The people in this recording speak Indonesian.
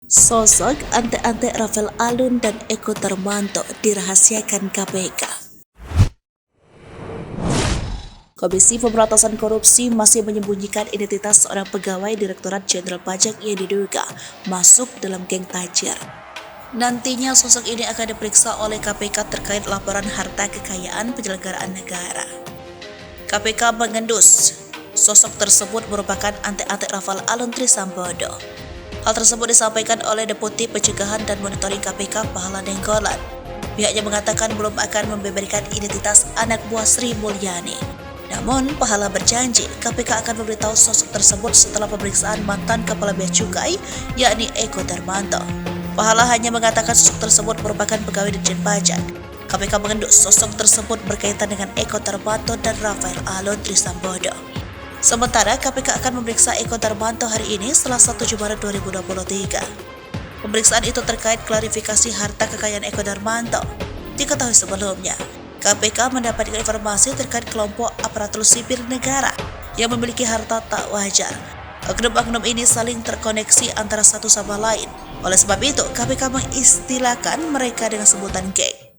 Sosok ante-ante Rafael Alun dan Eko Darmanto dirahasiakan KPK. Komisi Pemberantasan Korupsi masih menyembunyikan identitas seorang pegawai Direktorat Jenderal Pajak yang diduga masuk dalam geng tajir. Nantinya sosok ini akan diperiksa oleh KPK terkait laporan harta kekayaan penyelenggaraan negara. KPK mengendus sosok tersebut merupakan ante-ante Rafael Alun Trisambodo. Hal tersebut disampaikan oleh Deputi Pencegahan dan Monitoring KPK Pahala Nainggolan. Pihaknya mengatakan belum akan membeberkan identitas anak buah Sri Mulyani. Namun, Pahala berjanji KPK akan memberitahu sosok tersebut setelah pemeriksaan mantan Kepala Bea Cukai, yakni Eko Darmanto. Pahala hanya mengatakan sosok tersebut merupakan pegawai Ditjen Pajak. KPK mengendus sosok tersebut berkaitan dengan Eko Darmanto dan Rafael Alun Trisambodo. Sementara KPK akan memeriksa Eko Darmanto hari ini Selasa 7 Maret 2023. Pemeriksaan itu terkait klarifikasi harta kekayaan Eko Darmanto. Diketahui sebelumnya, KPK mendapatkan informasi terkait kelompok aparatur sipil negara yang memiliki harta tak wajar. Oknum-oknum ini saling terkoneksi antara satu sama lain. Oleh sebab itu, KPK mengistilahkan mereka dengan sebutan geng.